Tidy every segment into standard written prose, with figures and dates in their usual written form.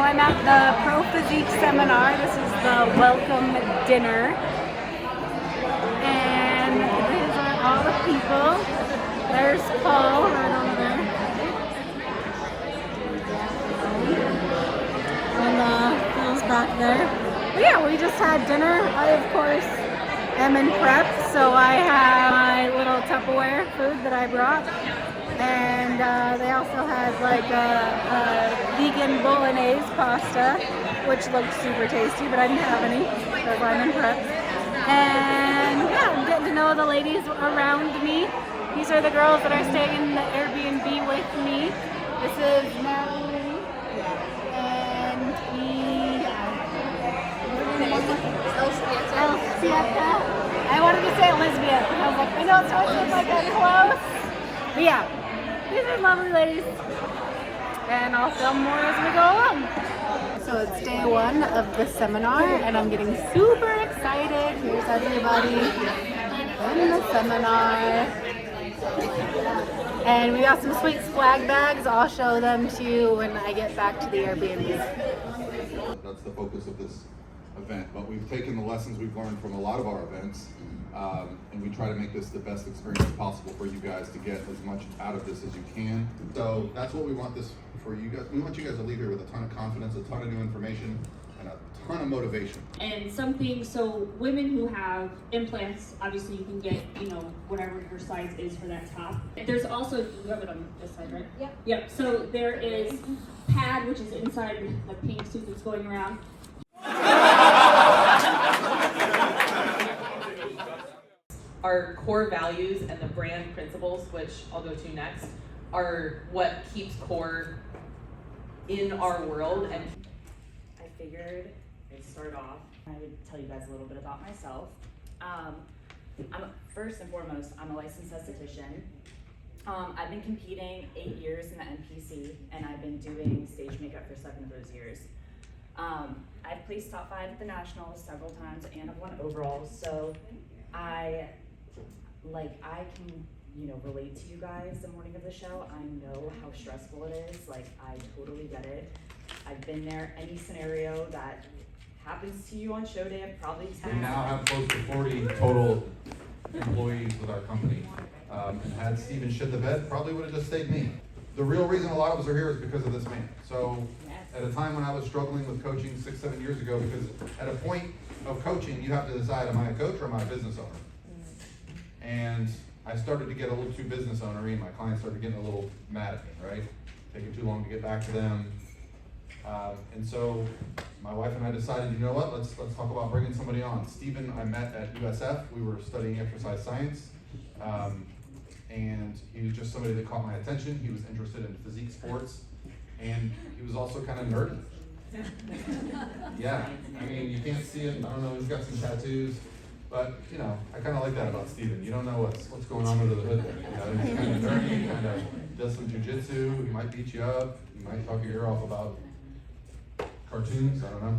I'm at the Pro Physique seminar. This is the welcome dinner. And these are all the people. There's Paul right over there. And Phil's back there. But yeah, we just had dinner. I, of course, am in prep, so I have my little Tupperware food that I brought. And they also had like a vegan bolognese pasta, which looked super tasty, but I didn't have any because I'm in prep. And yeah, I'm getting to know the ladies around me. These are the girls that are staying in the Airbnb with me. This is Natalie and Elsieta. I wanted to say Elizabeth, but I was like, I know it starts with like a close. But yeah, these are lovely ladies. And I'll film more as we go along. So it's day one of the seminar, and I'm getting super excited. Here's everybody in the seminar. And we got some sweet swag bags. I'll show them to you when I get back to the Airbnb. That's the focus of this event, but we've taken the lessons we've learned from a lot of our events, and we try to make this the best experience possible for you guys to get as much out of this as you can. So that's what we want this for you guys. We want you guys to leave here with a ton of confidence, a ton of new information, and a ton of motivation. And something, so women who have implants, obviously you can get, whatever your size is for that top. There's also, you have it on this side, right? Yeah. Yep, so there is pad, which is inside the pink suit that's going around. Our core values and the brand principles, which I'll go to next, are what keeps core in our world. And I figured I'd start off, I would tell you guys a little bit about myself. First and foremost, I'm a licensed esthetician. I've been competing 8 years in the NPC, and I've been doing stage makeup for 7 of those years. I've placed top 5 at the Nationals several times, and I've won overalls, so I can, relate to you guys the morning of the show. I know how stressful it is. I totally get it. I've been there. Any scenario that happens to you on show day, I've probably We now have close to 40 total employees with our company. And had Steven shit the bed, probably would have just stayed me. The real reason a lot of us are here is because of this man. So at a time when I was struggling with coaching 6-7 years ago, because at a point of coaching, you have to decide, am I a coach or am I a business owner? And I started to get a little too business owner-y, and my clients started getting a little mad at me, right? Taking too long to get back to them. And so my wife and I decided, you know what, let's talk about bringing somebody on. Steven, I met at USF. We were studying exercise science. And he was just somebody that caught my attention. He was interested in physique sports, and he was also kind of nerdy. Yeah, I mean, you can't see it. I don't know, he's got some tattoos. But, I kind of like that about Steven. You don't know what's going on under the hood there. He's kind of nerdy, kind of does some jujitsu. He might beat you up. He might talk your ear off about cartoons. I don't know.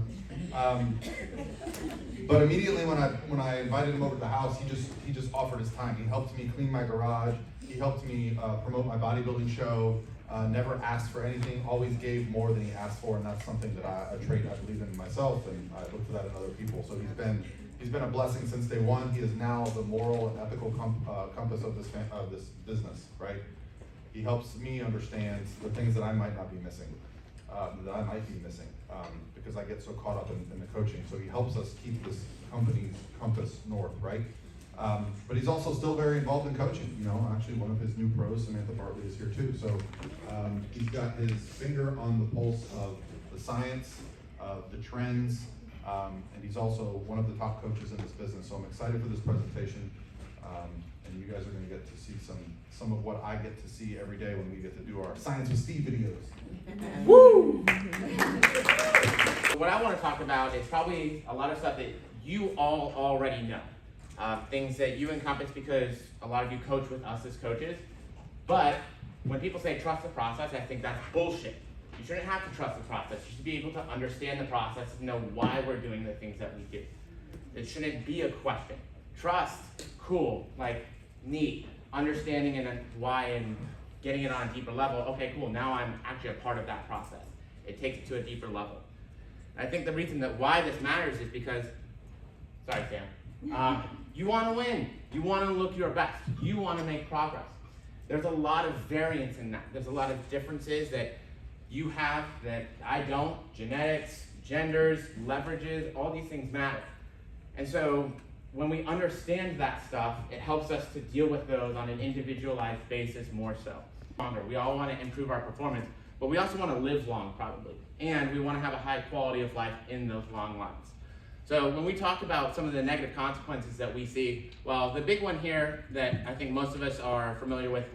But immediately when I invited him over to the house, he just offered his time. He helped me clean my garage. He helped me promote my bodybuilding show. Never asked for anything. Always gave more than he asked for, and that's something that a trait I believe in myself, and I look for that in other people. So he's been a blessing since day one. He is now the moral and ethical compass of this business, right? He helps me understand the things that I might not be missing, because I get so caught up in the coaching. So he helps us keep this company's compass north, right? But he's also still very involved in coaching. Actually one of his new pros, Samantha Bartley, is here too. So he's got his finger on the pulse of the science, of the trends, and he's also one of the top coaches in this business. So I'm excited for this presentation, and you guys are going to get to see some of what I get to see every day when we get to do our Science with Steve videos. Woo! What I want to talk about is probably a lot of stuff that you all already know. Things that you encompass because a lot of you coach with us as coaches. But when people say trust the process, I think that's bullshit. You shouldn't have to trust the process. You should be able to understand the process and know why we're doing the things that we do. It shouldn't be a question. Trust, cool, neat. Understanding and why and getting it on a deeper level, okay, cool, now I'm actually a part of that process. It takes it to a deeper level. And I think the reason that why this matters is because, sorry Sam, you want to win. You want to look your best. You want to make progress. There's a lot of variance in that. There's a lot of differences that you have that I don't. Genetics, genders, leverages, all these things matter. And so when we understand that stuff, it helps us to deal with those on an individualized basis more so. We all want to improve our performance, but we also want to live long probably. And we want to have a high quality of life in those long runs. So when we talk about some of the negative consequences that we see, well, the big one here that I think most of us are familiar with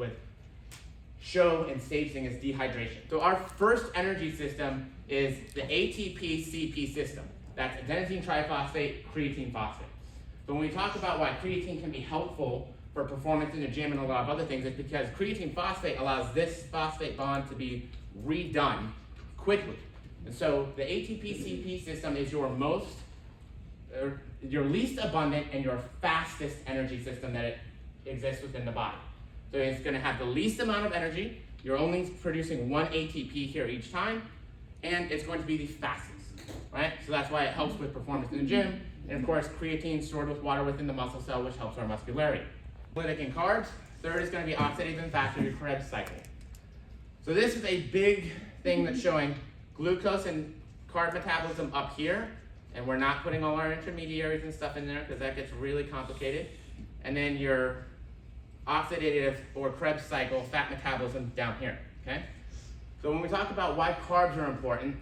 show and staging is dehydration. So our first energy system is the ATP-CP system. That's adenosine triphosphate, creatine phosphate. So when we talk about why creatine can be helpful for performance in the gym and a lot of other things, it's because creatine phosphate allows this phosphate bond to be redone quickly. And so the ATP-CP system is your least abundant and your fastest energy system that exists within the body. So it's going to have the least amount of energy. You're only producing 1 ATP here each time, and it's going to be the fastest, right? So that's why it helps with performance in the gym. And of course, creatine stored with water within the muscle cell, which helps our muscularity. Lytic and carbs. Third is going to be oxidative and fat through your Krebs cycle. So this is a big thing that's showing glucose and carb metabolism up here, and we're not putting all our intermediaries and stuff in there because that gets really complicated. And then your oxidative or Krebs cycle fat metabolism down here, okay? So when we talk about why carbs are important,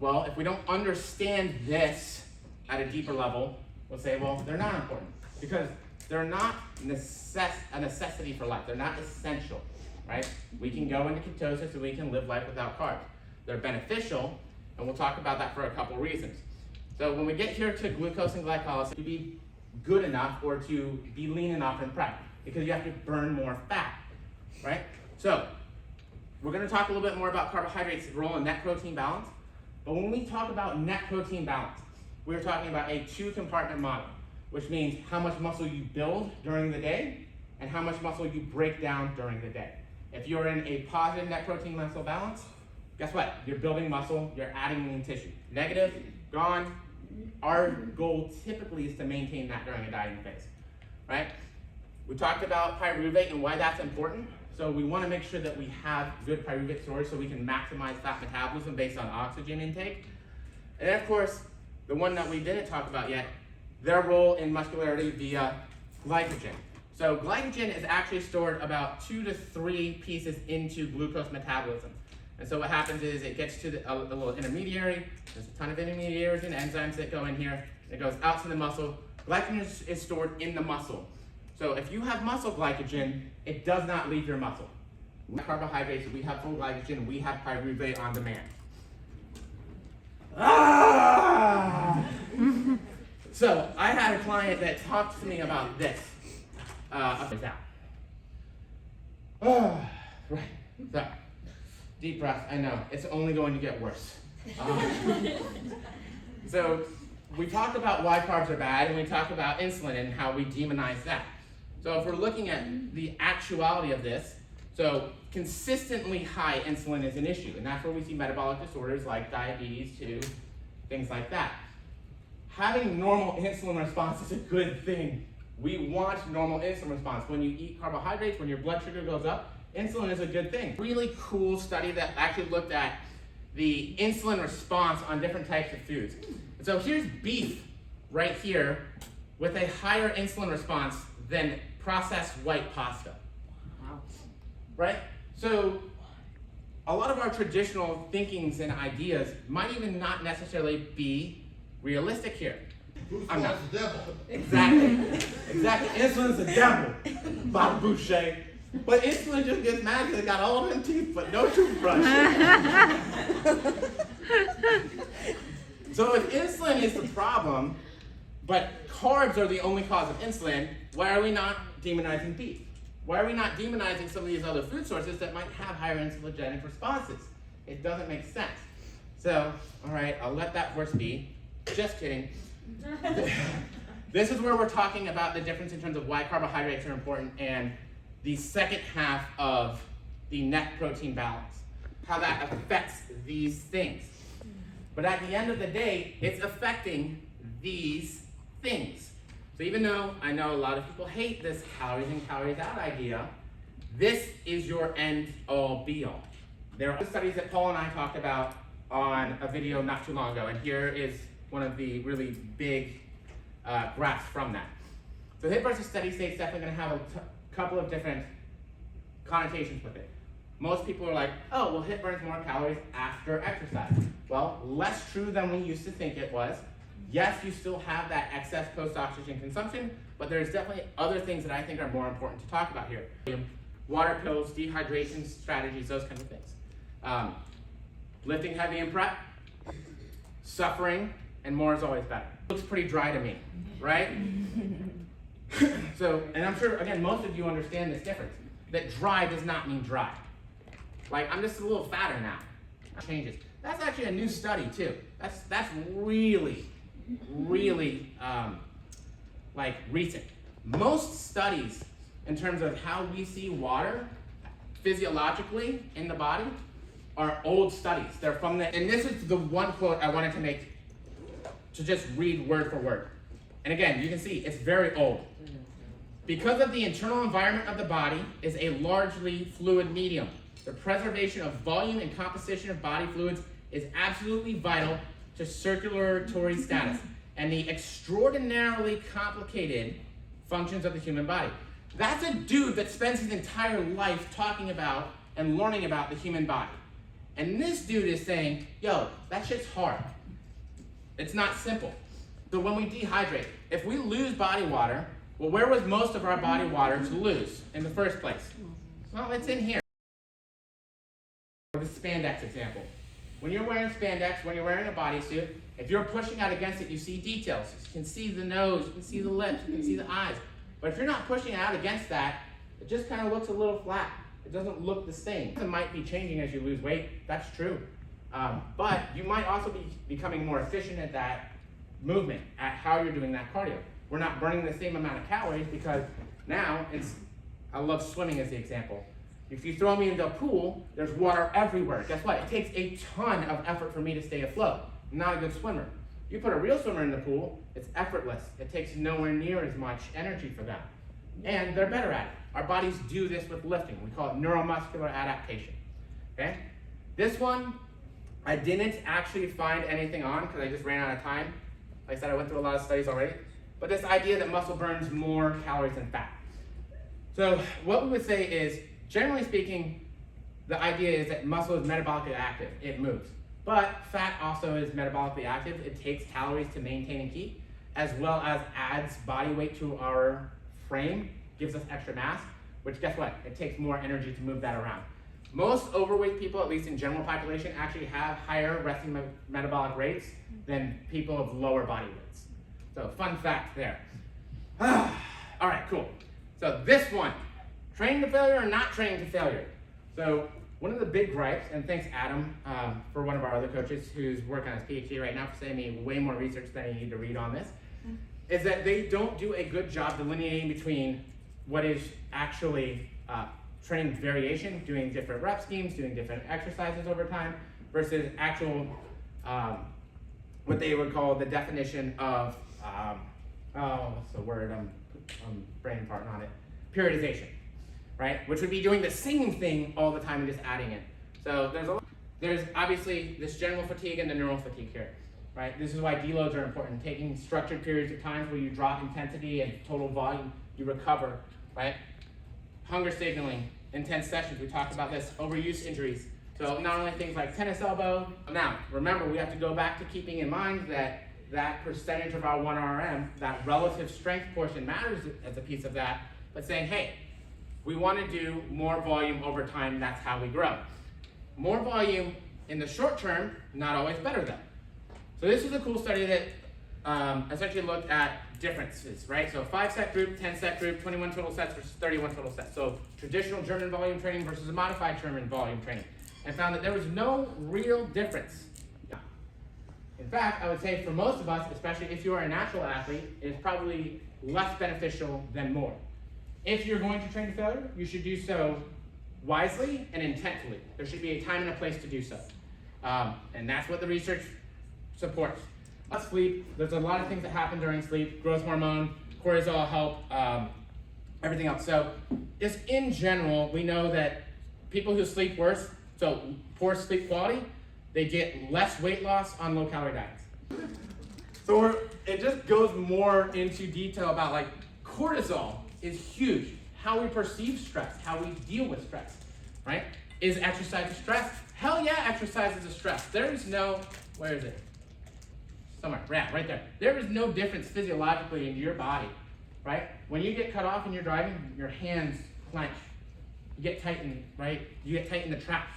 well, if we don't understand this at a deeper level, we'll say, well, they're not important because they're not a necessity for life. They're not essential, right? We can go into ketosis and we can live life without carbs. They're beneficial, and we'll talk about that for a couple reasons. So when we get here to glucose and glycolysis, to be good enough or to be lean enough in prep, because you have to burn more fat, right? So we're going to talk a little bit more about carbohydrates' role in net protein balance. But when we talk about net protein balance, we're talking about a 2-compartment model, which means how much muscle you build during the day and how much muscle you break down during the day. If you're in a positive net protein muscle balance, guess what? You're building muscle, you're adding lean tissue. Negative, gone. Our goal typically is to maintain that during a dieting phase, right? We talked about pyruvate and why that's important. So we want to make sure that we have good pyruvate storage so we can maximize fat metabolism based on oxygen intake. And then of course, the one that we didn't talk about yet, their role in muscularity via glycogen. So glycogen is actually stored about 2 to 3 pieces into glucose metabolism. And so what happens is it gets to a little intermediary. There's a ton of intermediaries and enzymes that go in here. It goes out to the muscle. Glycogen is stored in the muscle. So if you have muscle glycogen, it does not leave your muscle. We have carbohydrates, we have full glycogen, we have pyruvate on demand. So I had a client that talked to me about this. Up and down. Right. So, deep breath. I know it's only going to get worse. So we talk about why carbs are bad, and we talk about insulin and how we demonize that. So if we're looking at the actuality of this, so consistently high insulin is an issue, and that's where we see metabolic disorders like diabetes too, things like that. Having normal insulin response is a good thing. We want normal insulin response. When you eat carbohydrates, when your blood sugar goes up, insulin is a good thing. Really cool study that actually looked at the insulin response on different types of foods. And so here's beef right here with a higher insulin response than processed white pasta. Wow. Right? So a lot of our traditional thinkings and ideas might even not necessarily be realistic here. I'm not. The devil. Exactly. Exactly. Insulin's the devil. Bob Boucher. But insulin just gets mad because it got all of them teeth, but no toothbrush. So if insulin is the problem, but carbs are the only cause of insulin, why are we not demonizing beef? Why are we not demonizing some of these other food sources that might have higher insulinogenic responses? It doesn't make sense. So, all right, I'll let that horse be. Just kidding. This is where we're talking about the difference in terms of why carbohydrates are important and the second half of the net protein balance. how that affects these things. But at the end of the day, it's affecting these things. So even though I know a lot of people hate this calories in, calories out idea, this is your end all be all. There are studies that Paul and I talked about on a video not too long ago, and here is one of the really big graphs from that. So HIIT versus steady state is definitely going to have a couple of different connotations with it. Most people are like, oh, well, HIIT burns more calories after exercise. Well, less true than we used to think it was. Yes, you still have that excess post-oxygen consumption, but there's definitely other things that I think are more important to talk about here. Water pills, dehydration strategies, those kinds of things. Lifting heavy in prep, suffering, and more is always better. Looks pretty dry to me, right? So, and I'm sure, again, most of you understand this difference, that dry does not mean dry. Like, I'm just a little fatter now. That changes. That's actually a new study too. That's really like recent. Most studies in terms of how we see water physiologically in the body are old studies. They're from the, and this is the one quote I wanted to make, to just read word for word. And again, you can see it's very old. Because of the internal environment of the body is a largely fluid medium, the preservation of volume and composition of body fluids is absolutely vital to circulatory status and the extraordinarily complicated functions of the human body. That's a dude that spends his entire life talking about and learning about the human body. And this dude is saying, yo, that shit's hard. It's not simple. So when we dehydrate, if we lose body water, well, where was most of our body water to lose in the first place? Well, it's in here. The spandex example. When you're wearing spandex, when you're wearing a bodysuit, if you're pushing out against it, you see details. You can see the nose, you can see the lips, you can see the eyes. But if you're not pushing out against that, it just kind of looks a little flat. It doesn't look the same. It might be changing as you lose weight, that's true. But you might also be becoming more efficient at that movement, at how you're doing that cardio. We're not burning the same amount of calories because now I love swimming as the example. If you throw me into a pool, there's water everywhere. Guess what? It takes a ton of effort for me to stay afloat. I'm not a good swimmer. You put a real swimmer in the pool, it's effortless. It takes nowhere near as much energy for them. And they're better at it. Our bodies do this with lifting. We call it neuromuscular adaptation. Okay? This one, I didn't actually find anything on because I just ran out of time. Like I said, I went through a lot of studies already. But this idea that muscle burns more calories than fat. So what we would say is, generally speaking, the idea is that muscle is metabolically active. It moves. But fat also is metabolically active. It takes calories to maintain and keep, as well as adds body weight to our frame, gives us extra mass, which guess what? It takes more energy to move that around. Most overweight people, at least in general population, actually have higher resting metabolic rates than people of lower body weights. So fun fact there. All right, cool. So this one, training to failure or not training to failure? So one of the big gripes, and thanks Adam for one of our other coaches who's working on his PhD right now for sending me way more research than I need to read on this, is that they don't do a good job delineating between what is actually training variation, doing different rep schemes, doing different exercises over time, versus actual, what they would call the definition of, what's the word, I'm brain farting on it, periodization, right? Which would be doing the same thing all the time and just adding it. So there's obviously this general fatigue and the neural fatigue here, right? This is why deloads are important. Taking structured periods of times where you drop intensity and total volume, you recover, right? Hunger signaling, intense sessions, we talked about this, overuse injuries. So not only things like tennis elbow. Now, remember, we have to go back to keeping in mind that that percentage of our 1RM, that relative strength portion matters as a piece of that, but saying, hey, we want to do more volume over time, that's how we grow. More volume in the short term, not always better though. So this is a cool study that essentially looked at differences, right? So 5-set group, 10-set group, 21 total sets versus 31 total sets. So traditional German volume training versus a modified German volume training. And found that there was no real difference. In fact, I would say for most of us, especially if you are a natural athlete, it is probably less beneficial than more. If you're going to train to failure, you should do so wisely and intentfully. There should be a time and a place to do so. And that's what the research supports. Sleep, there's a lot of things that happen during sleep. Growth hormone, cortisol help, everything else. So just in general, we know that people who sleep worse, so poor sleep quality, they get less weight loss on low-calorie diets. So it just goes more into detail about like cortisol is huge. How we perceive stress, how we deal with stress, right? Is exercise a stress? Hell yeah, exercise is a stress. There is no, where is it? Somewhere, yeah, right there. There is no difference physiologically in your body, right? When you get cut off and you're driving, your hands clench. You get tightened, right? You get tight in the trap,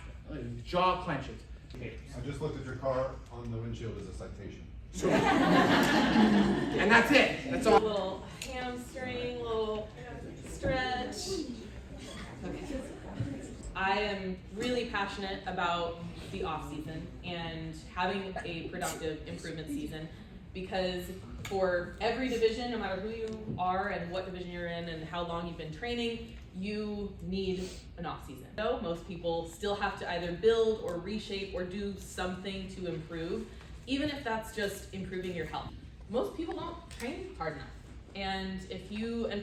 jaw clenches. I just looked at your car, on the windshield is a citation. Sure. And that's it. That's A all. little hamstring, little stretch. Okay. I am really passionate about the off season and having a productive improvement season, because for every division, no matter who you are and what division you're in and how long you've been training, you need an off season. So most people still have to either build or reshape or do something to improve, even if that's just improving your health. Most people don't train hard enough. And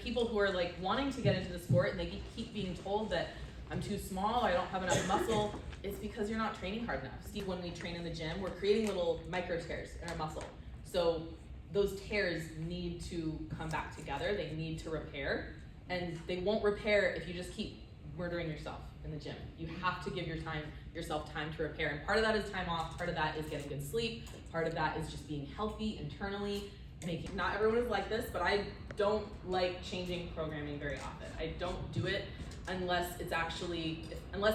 people who are like wanting to get into the sport and they keep being told that I'm too small, I don't have enough muscle, it's because you're not training hard enough. See, when we train in the gym, we're creating little micro tears in our muscle. So those tears need to come back together, they need to repair, and they won't repair if you just keep murdering yourself in the gym. You have to give yourself time to repair, and part of that is time off, part of that is getting good sleep, part of that is just being healthy internally. Not everyone is like this, but I don't like changing programming very often. I don't do it unless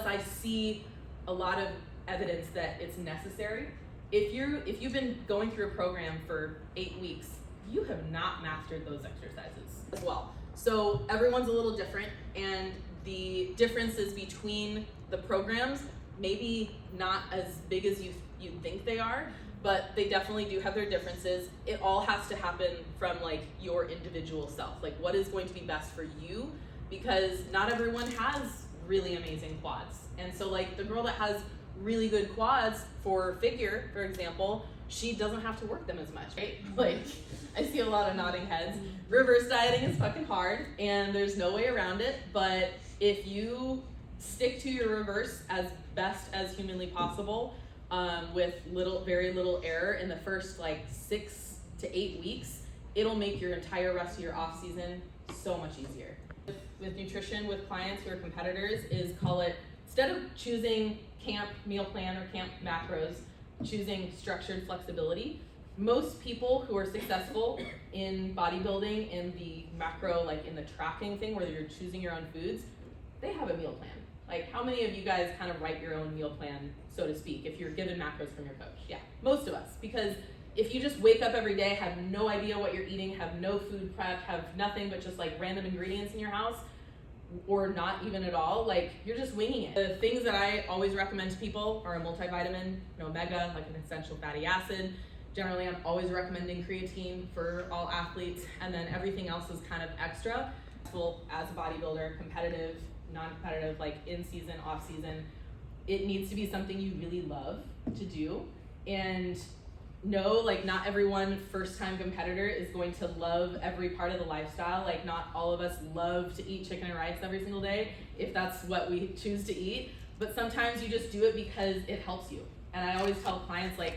I see a lot of evidence that it's necessary. If you've been going through a program for 8 weeks, you have not mastered those exercises as well. So everyone's a little different, and the differences between the programs maybe not as big as you think they are, but they definitely do have their differences. It all has to happen from like your individual self, like what is going to be best for you, because not everyone has really amazing quads. And so like the girl that has really good quads for figure, for example, she doesn't have to work them as much, right? Like I see a lot of nodding heads. Reverse dieting is fucking hard and there's no way around it, but if you stick to your reverse as best as humanly possible, with very little error in the first like 6 to 8 weeks, it'll make your entire rest of your off season so much easier. With nutrition, with clients who are competitors, is call it, instead of choosing camp meal plan or camp macros, choosing structured flexibility. Most people who are successful in bodybuilding, in the macro, like in the tracking thing where you're choosing your own foods, they have a meal plan. Like how many of you guys kind of write your own meal plan, so to speak, if you're given macros from your coach? Yeah, most of us. Because if you just wake up every day, have no idea what you're eating, have no food prep, have nothing but just like random ingredients in your house, or not even at all, like you're just winging it. The things that I always recommend to people are a multivitamin, an omega, like an essential fatty acid. Generally, I'm always recommending creatine for all athletes, and then everything else is kind of extra. As a bodybuilder, competitive, non-competitive, like in season, off season, it needs to be something you really love to do. And no, like not everyone first-time competitor is going to love every part of the lifestyle. Like not all of us love to eat chicken and rice every single day, if that's what we choose to eat. But sometimes you just do it because it helps you. And I always tell clients, like,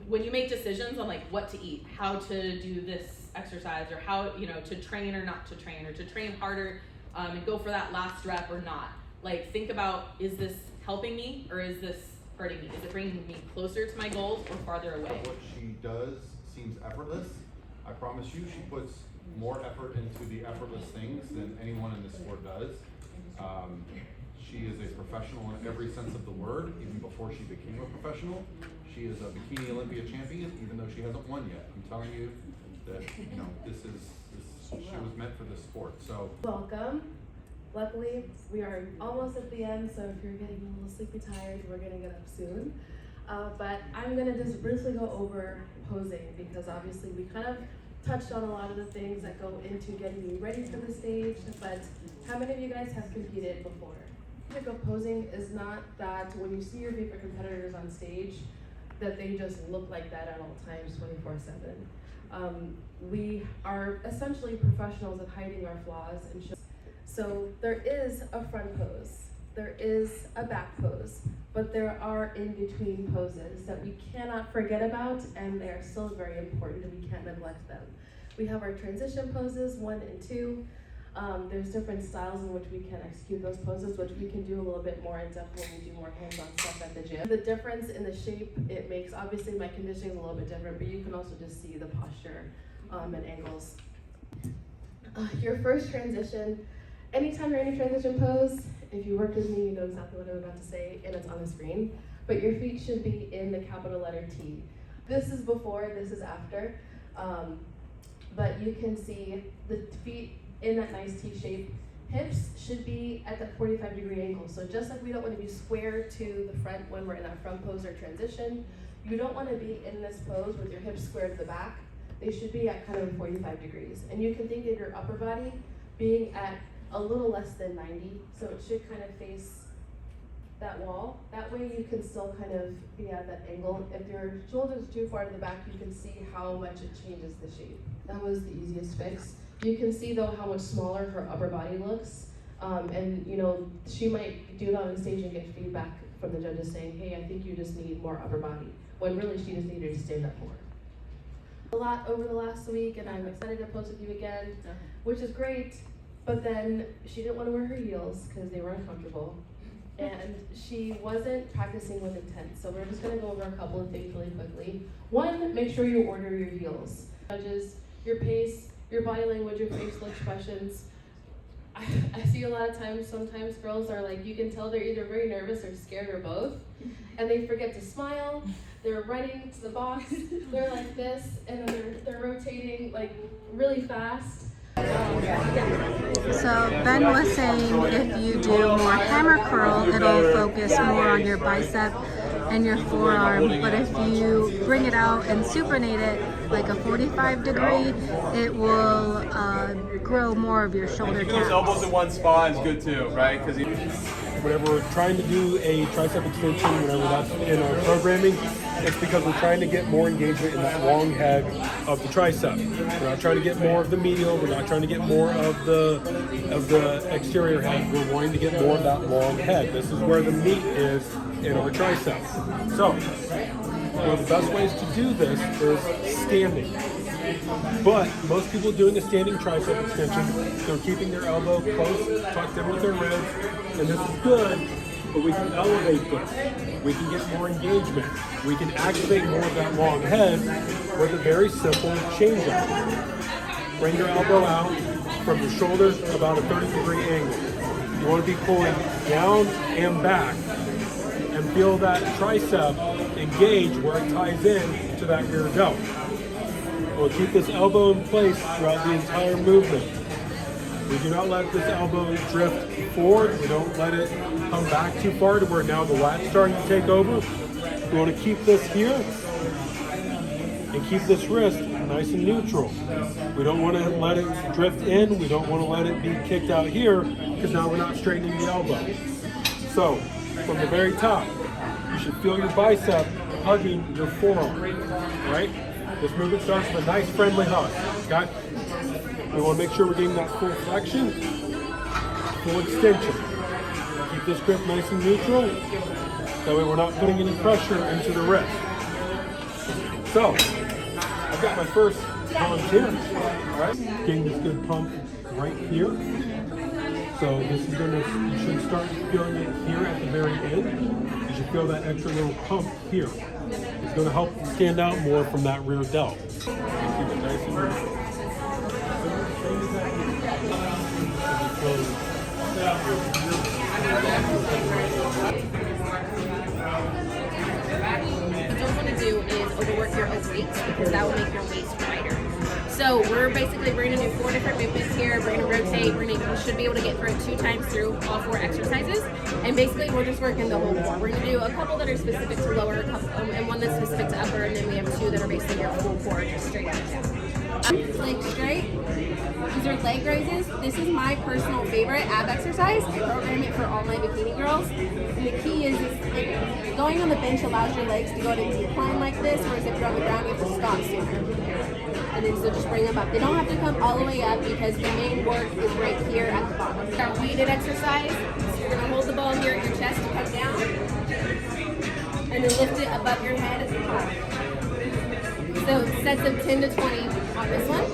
when you make decisions on like what to eat, how to do this exercise, or how, to train or not to train, or to train harder and go for that last rep or not. Like think about, is this helping me or is this hurting me? Is it bringing me closer to my goals or farther away? What she does seems effortless. I promise you, she puts more effort into the effortless things than anyone in this sport does. She is a professional in every sense of the word, even before she became a professional. She is a Bikini Olympia champion, even though she hasn't won yet. I'm telling you that, she was meant for this sport. So welcome. Luckily, we are almost at the end, so if you're getting a little sleepy tired, we're gonna get up soon. But I'm gonna just briefly go over posing, because obviously we kind of touched on a lot of the things that go into getting you ready for the stage, but how many of you guys have competed before? Typical posing is not that when you see your favorite competitors on stage, that they just look like that at all times, 24/7. We are essentially professionals at hiding our flaws and show. So there is a front pose, there is a back pose, but there are in-between poses that we cannot forget about, and they are still very important and we can't neglect them. We have our transition poses, 1 and 2. There's different styles in which we can execute those poses, which we can do a little bit more in depth when we do more hands-on stuff at the gym. The difference in the shape it makes, obviously my conditioning is a little bit different, but you can also just see the posture and angles. Your first transition, anytime you're in a transition pose, if you worked with me, you know exactly what I'm about to say, and it's on the screen, but your feet should be in the capital letter T. This is before, this is after, but you can see the feet in that nice T shape. Hips should be at that 45-degree angle. So just like we don't want to be square to the front when we're in that front pose or transition, you don't want to be in this pose with your hips square to the back. They should be at kind of 45 degrees. And you can think of your upper body being at a little less than 90. So it should kind of face that wall. That way you can still kind of be at that angle. If your shoulders too far to the back, you can see how much it changes the shape. That was the easiest fix. You can see though how much smaller her upper body looks. And you know, she might do that on stage and get feedback from the judges saying, hey, I think you just need more upper body, when really she just needed to stand up more. A lot over the last week, and I'm excited to post with you again, which is great, but then she didn't want to wear her heels because they were uncomfortable, and she wasn't practicing with intent. So we're just going to go over a couple of things really quickly. One, make sure you order your heels. Judges, your pace, your body language, your facial expressions. I see a lot of times, sometimes girls are like, you can tell they're either very nervous or scared or both, and they forget to smile, they're running to the box, they're like this, and then they're rotating like really fast. So Ben was saying if you do more hammer curl, it'll focus more on your bicep and your forearm, but if you bring it out and supinate it like a 45 degree, it will grow more of your shoulder Keeping those elbows in one spot is good too, right? Because whenever we're trying to do a tricep extension, whenever that's in our programming, it's because we're trying to get more engagement in that long head of the tricep. We're not trying to get more of the medial, we're not trying to get more of the exterior head, we're wanting to get more of that long head. This is where the meat is in our triceps. So, one of the best ways to do this is standing. But most people doing a standing tricep extension, they're keeping their elbow close, tucked in with their ribs, and this is good, but we can elevate this. We can get more engagement. We can activate more of that long head with a very simple change-up. Bring your elbow out from your shoulders about a 30-degree angle. You want to be pulling down and back and feel that tricep engage where it ties in to that rear delt. We'll keep this elbow in place throughout the entire movement. We do not let this elbow drift forward. We don't let it come back too far to where now the lat's starting to take over. We want to keep this here and keep this wrist nice and neutral. We don't want to let it drift in. We don't want to let it be kicked out here because now we're not straightening the elbow. So from the very top, you should feel your bicep hugging your forearm, right? This movement starts with a nice friendly hug, okay? We want to make sure we're getting that full flexion, full extension. Keep this grip nice and neutral. That way we're not putting any pressure into the wrist. So, I've got my first volunteer, all right? Getting this good pump right here. So this is you should start feeling it here at the very end. You should feel that extra little pump here. It's going to help stand out more from that rear delt. Keep it nice and neutral. What you don't want to do is overwork your obliques because that will make your waist wider. So we're going to do 4 different movements here. We're going to rotate. We should be able to get through it 2 times through all 4 exercises. And basically we're just working the whole core. We're going to do a couple that are specific to lower, and one that's specific to upper, and then we have 2 that are basically your full core, just straight up and down. Leg straight. These are leg raises. This is my personal favorite ab exercise. I program it for all my bikini girls. And the key is like, going on the bench allows your legs to go to decline like this, whereas if you're on the ground, you have to stop sooner. And then so just bring them up. They don't have to come all the way up because the main work is right here at the bottom. Our weighted exercise. So you're gonna hold the ball here at your chest to come down, and then lift it above your head at the top. So sets of 10 to 20 on this one.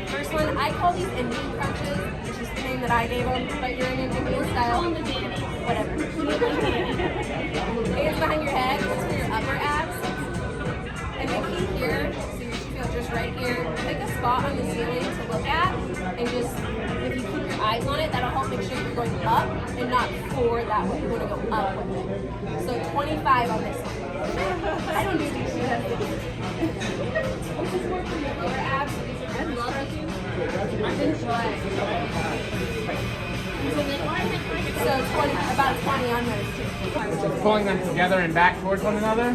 First one, I call these Indian crunches. It's just the name that I gave them, but you're in an Indian style. Whatever. Hands behind your head. This is for your upper abs. And the key here, so you should feel just right here. Pick a spot on the ceiling to look at, and just, if you keep your eyes on it, that'll help make sure you're going up and not forward that way. You want to go up with it. So 25 on this one. I don't do these shit. This is more for your lower abs. I love you. I'm in So 20, about 20 on those two. Pulling them together and back towards one another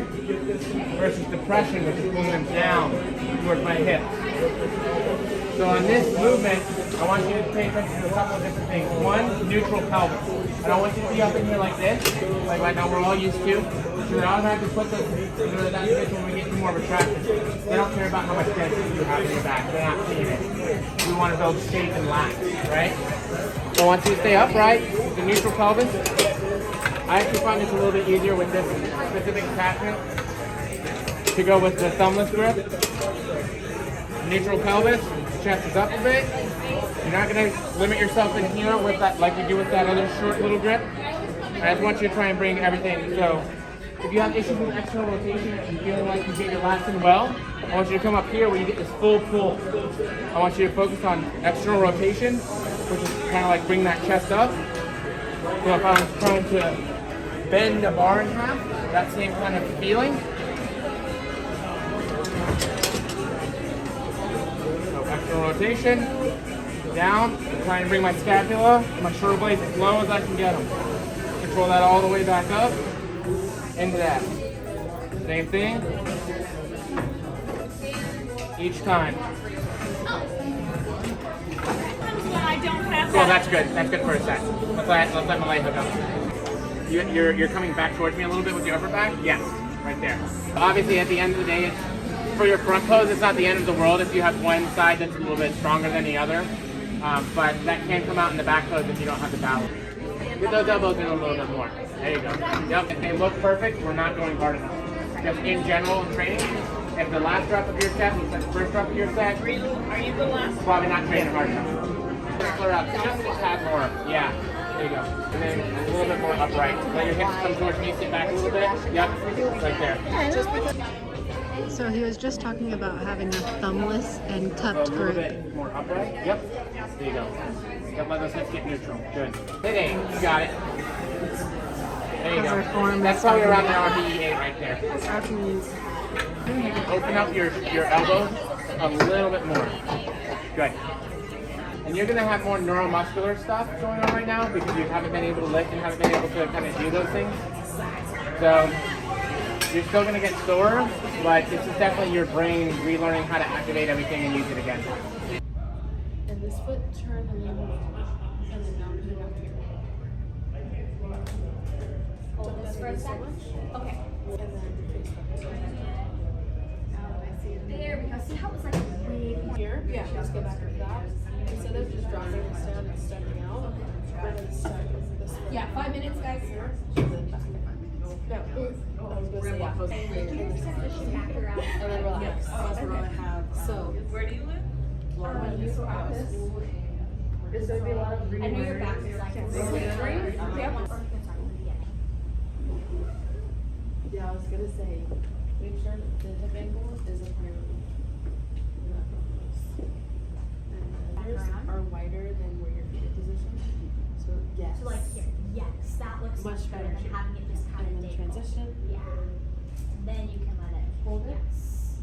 versus depression, which is pulling them down towards my hips. So on this movement, I want you to pay attention to a couple of different things. One, neutral pelvis. I don't want you to be up in here like this, like right now we're all used to. So then automatically put those into that position when we get to more retraction. They don't care about how much tension you have in your back. They're not seeing it. We want to build shape and lax, right? So I want you to stay upright, the neutral pelvis. I actually find this a little bit easier with this specific attachment to go with the thumbless grip. Neutral pelvis, chest is up a bit. You're not going to limit yourself in here with that like you do with that other short little grip. I just want you to try and bring everything. So if you have issues with external rotation and feeling like you get your lats in well, I want you to come up here where you get this full pull. I want you to focus on external rotation, which is kind of like bring that chest up. So if I was trying to bend a bar in half, that same kind of feeling. So external rotation, down, try and bring my scapula, my shoulder blades as low as I can get them. Control that all the way back up, into that. Same thing, each time. Well, that's good. That's good for a set. Let's let Malay hook up. You're coming back towards me a little bit with your upper back? Yes, right there. Obviously, at the end of the day, for your front pose, it's not the end of the world if you have one side that's a little bit stronger than the other. But that can come out in the back pose if you don't have the balance. Get those elbows in a little bit more. There you go. Yep, if they look perfect, we're not going hard enough. Just in general in training, if the last drop of your set looks like the first drop of your set, are you the last? Probably not training hard enough. Clear up just a tad more. Yeah, there you go. And then a little bit more upright. Let your hips come towards me, sit back a little bit. Yep, right there. So he was just talking about having a thumbless and cupped A little grip. bit more upright. Yep, there you go. Yep, let those hips get neutral. Good. Hit 8, you got it. There you go. That's probably around the RPE 8 right there. Open up your elbows a little bit more. Good. And you're going to have more neuromuscular stuff going on right now because you haven't been able to lift and haven't been able to kind of do those things. So you're still going to get sore, but this is definitely your brain relearning how to activate everything and use it again. And this foot turn a little bit. And then now put it up here. Hold this for a sec. Okay. And then face back. There we go. See how it was like way Here? Yeah, just go back like that. Instead of just dropping this down and stepping out, we're going to step this way. Yeah, 5 minutes, guys. And then back. No, I was going to say, yeah. And then relax. That's what I have. So, where do you live? This. There's going to be a lot of I know your back is like Yeah, I was going to say, make sure the hip angle is a priority. Are wider than where your feet are positioned. So yes. So like here, yes, that looks Much better than here. having it just kind And of then dangle. transition. Yeah. And then you can let it Hold it. Yes.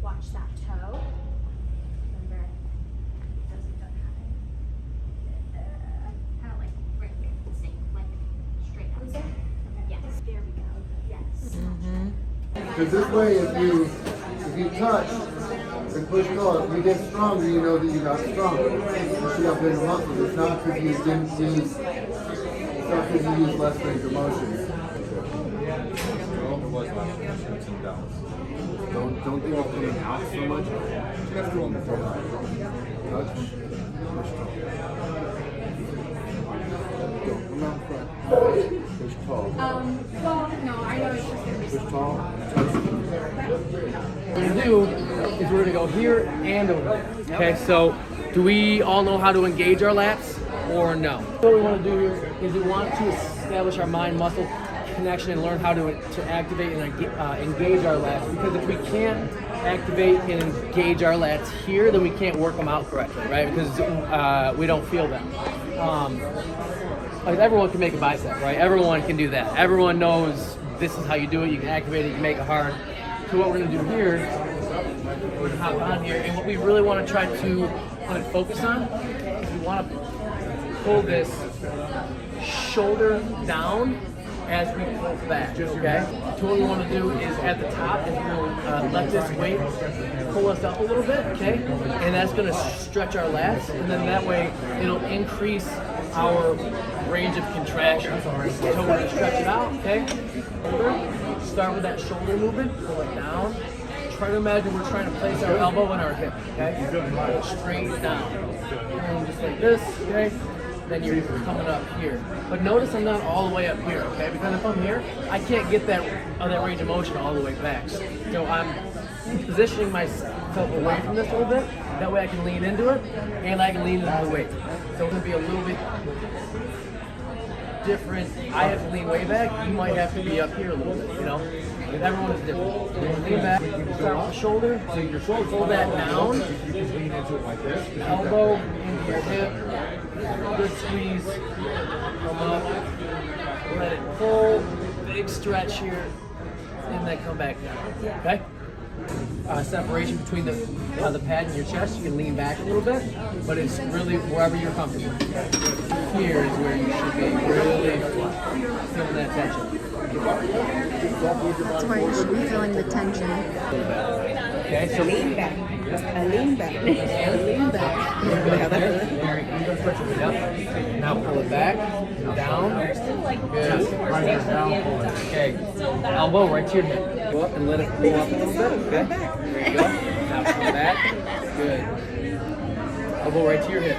Watch that toe. Remember, it doesn't have it. Kind of like right here. Same, like straight up. Okay. Yes. There we go. Yes. Because this way, if you touch, and push go. If you get stronger, you know that you got stronger. You should have bigger muscles. It's not because you didn't use, it's not because you use less range of motion. Don't think of coming out so much. Just roll the floor. Touch. Push tall. Come out front. Push tall. Well, no, I know it's just gonna be. Push tall. Touch. What we're gonna do is we're gonna go here and over there. Okay, so do we all know how to engage our lats or no? What we want to do here is we want to establish our mind-muscle connection and learn how to activate and engage our lats, because if we can't activate and engage our lats here, then we can't work them out correctly, right? Because we don't feel them. Like everyone can make a bicep, right? Everyone can do that. Everyone knows this is how you do it. You can activate it, you can make it hard. So what we're gonna do here, we're gonna hop on here, and what we really want to try to focus on is we want to pull this shoulder down as we pull back, okay? So what we want to do is at the top is we'll let this weight pull us up a little bit, okay? And that's going to stretch our lats, and then that way it'll increase our range of contraction. So we're going to stretch it out, okay? Start with that shoulder movement, pull it down. Try to imagine we're trying to place our elbow in our hip, okay? Pull it straight down. And just like this, okay? Then you're coming up here. But notice I'm not all the way up here, okay? Because if I'm here, I can't get that range of motion all the way back. So I'm positioning myself away from this a little bit. That way I can lean into it, and I can lean into the weight. So it's gonna be a little bit different. I have to lean way back. You might have to be up here a little bit, you know? Because everyone is different. Lean back, start with the shoulder. So your shoulder, pull that down. You can lean into it like this. Elbow into your hip. Good squeeze. Come up. Let it pull. Big stretch here. And then come back down. Okay? Separation between the pad and your chest. You can lean back a little bit, but it's really wherever you're comfortable. Here is where you should be really feeling that tension. That's where you should be feeling the tension. Okay, so lean back. Lean back. Lean back. Yep. Now pull it back, down. Good. Okay. Elbow right to your hip. Go up and let it pull up a little bit. Okay. There you go. Now pull back. Good. Elbow right to your hip.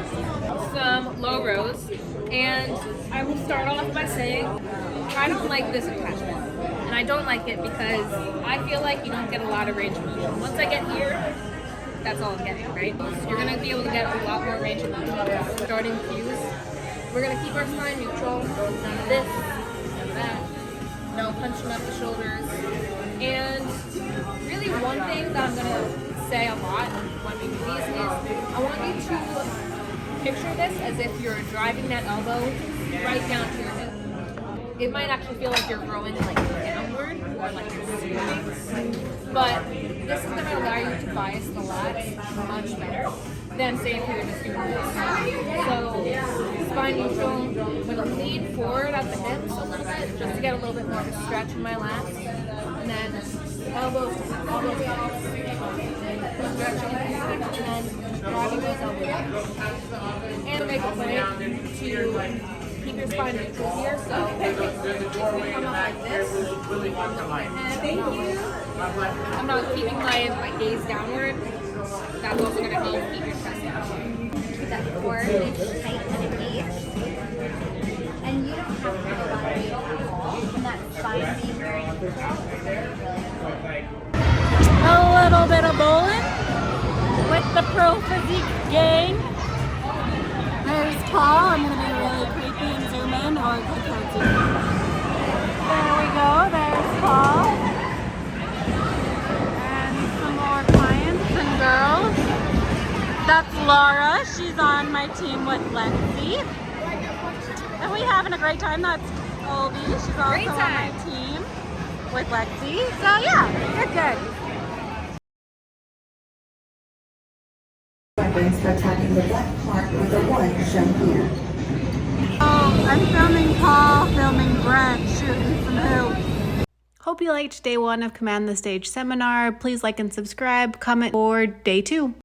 Some low rows, and I will start off by saying I don't like this attachment, and I don't like it because I feel like you don't get a lot of range of motion. Once I get here, that's all I'm getting, right? You're gonna be able to get a lot more range of motion. Starting cues, we're gonna keep our spine neutral, none of this, none of that, no punching up the shoulders, and really one thing that I'm gonna say a lot when we do these is I want you to picture this as if you're driving that elbow right down to your hip. It might actually feel like you're growing like downward or like squeezing, but this is going to allow you to bias the lats much better than say if you were just doing this. So spine neutral, I'm going to lean forward at the hips a little bit just to get a little bit more of a stretch in my lats, and then elbows down, stretching, and then driving those elbows down. And make a point to keep your spine neutral here. So if we come up like this, I'm not keeping my gaze downward. That's also going to help keep your chest down. Keep that core nice, tight, and engaged. And you don't have to go on weight at all. And that spine being very neutral. A little bit of bowling with the Pro Physique gang. There's Paul. I'm going to be really creepy and zoom in, or I can't zoom in. There we go. There's Paul. And some more clients and girls. That's Laura. She's on my team with Lexi. And we're having a great time. That's Obi. She's also on my team with Lexi. So yeah, good. Weapons for attacking the black part with the one shown here. Oh, I'm filming Paul, filming Brent, shooting some hoops. Hope you liked day 1 of Command the Stage seminar. Please like and subscribe, comment for day 2.